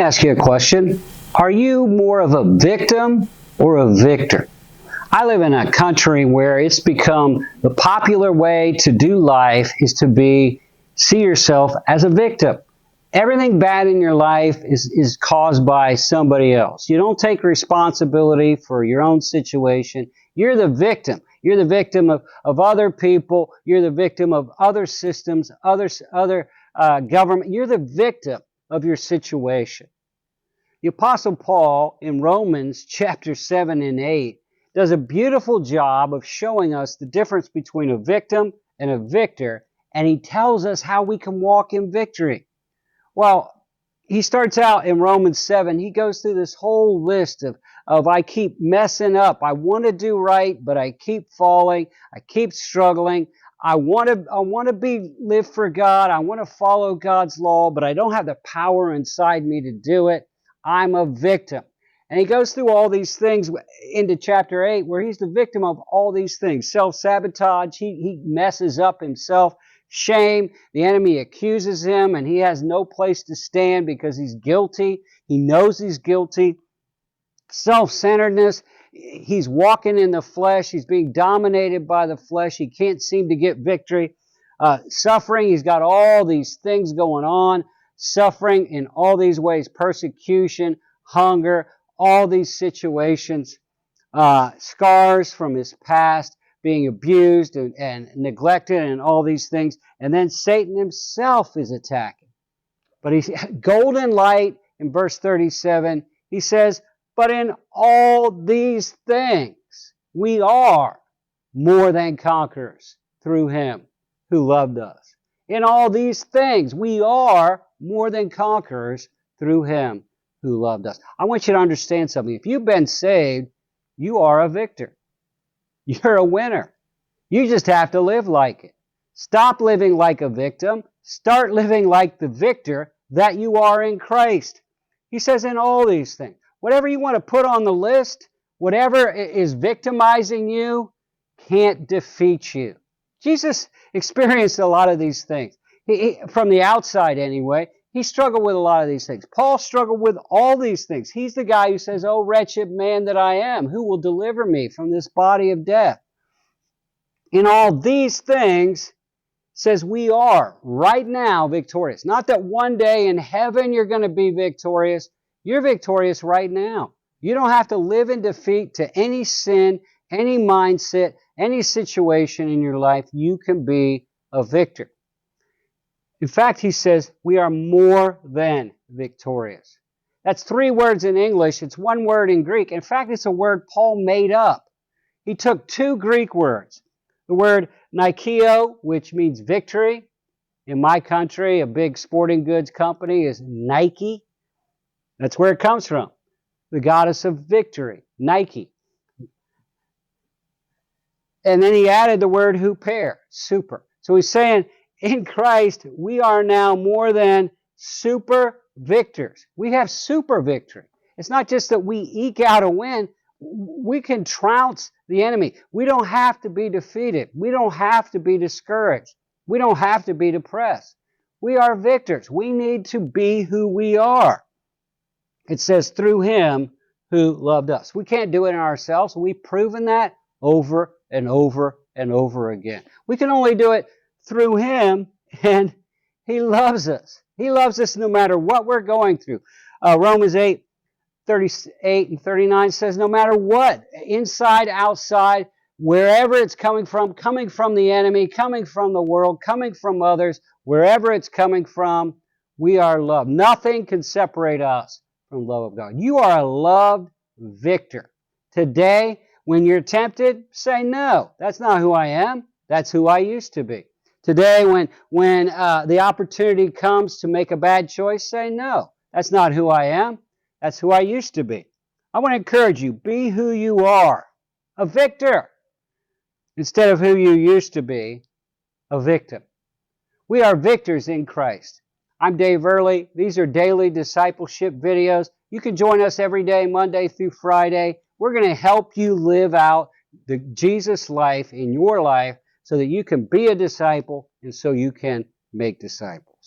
me ask you a question. Are you more of a victim or a victor? I live in a country where it's become the popular way to do life is to see yourself as a victim. Everything bad in your life is caused by somebody else. You don't take responsibility for your own situation. You're the victim. You're the victim of other people. You're the victim of other systems, other government. You're the victim of your situation. The Apostle Paul in Romans chapter 7 and 8 does a beautiful job of showing us the difference between a victim and a victor, and he tells us how we can walk in victory. Well, he starts out in Romans 7. He goes through this whole list of I keep messing up. I want to do right, but I keep falling. I keep struggling. I want to live for God. I want to follow God's law, but I don't have the power inside me to do it. I'm a victim. And he goes through all these things into chapter 8 where he's the victim of all these things. Self-sabotage. He messes up himself. Shame. The enemy accuses him and he has no place to stand because he's guilty. He knows he's guilty. Self-centeredness. He's walking in the flesh. He's being dominated by the flesh. He can't seem to get victory. Suffering. He's got all these things going on. Suffering in all these ways. Persecution, hunger, all these situations. Scars from his past. Being abused and neglected and all these things. And then Satan himself is attacking. But he's golden light in verse 37. He says, but in all these things, we are more than conquerors through him who loved us. In all these things, we are more than conquerors through him who loved us. I want you to understand something. If you've been saved, you are a victor. You're a winner. You just have to live like it. Stop living like a victim. Start living like the victor that you are in Christ. He says in all these things. Whatever you want to put on the list, whatever is victimizing you, can't defeat you. Jesus experienced a lot of these things. From the outside anyway, he struggled with a lot of these things. Paul struggled with all these things. He's the guy who says, "Oh, wretched man that I am, who will deliver me from this body of death?" In all these things, says we are right now victorious. Not that one day in heaven you're going to be victorious. You're victorious right now. You don't have to live in defeat to any sin, any mindset, any situation in your life. You can be a victor. In fact, he says, we are more than victorious. That's 3 words in English. It's 1 word in Greek. In fact, it's a word Paul made up. He took 2 Greek words. The word Nikeo, which means victory. In my country, a big sporting goods company is Nike. That's where it comes from. The goddess of victory, Nike. And then he added the word huper, super. So he's saying, in Christ, we are now more than super victors. We have super victory. It's not just that we eke out a win. We can trounce the enemy. We don't have to be defeated. We don't have to be discouraged. We don't have to be depressed. We are victors. We need to be who we are. It says, through him who loved us. We can't do it in ourselves. We've proven that over and over and over again. We can only do it through him, and he loves us. He loves us no matter what we're going through. Romans 8:38 and 39 says, no matter what, inside, outside, wherever it's coming from the enemy, coming from the world, coming from others, wherever it's coming from, we are loved. Nothing can separate us from the love of God. You are a loved victor. Today, when you're tempted, say, no, that's not who I am. That's who I used to be. Today, when the opportunity comes to make a bad choice, say, no, that's not who I am. That's who I used to be. I want to encourage you, be who you are, a victor, instead of who you used to be, a victim. We are victors in Christ. I'm Dave Early. These are daily discipleship videos. You can join us every day, Monday through Friday. We're going to help you live out the Jesus life in your life so that you can be a disciple and so you can make disciples.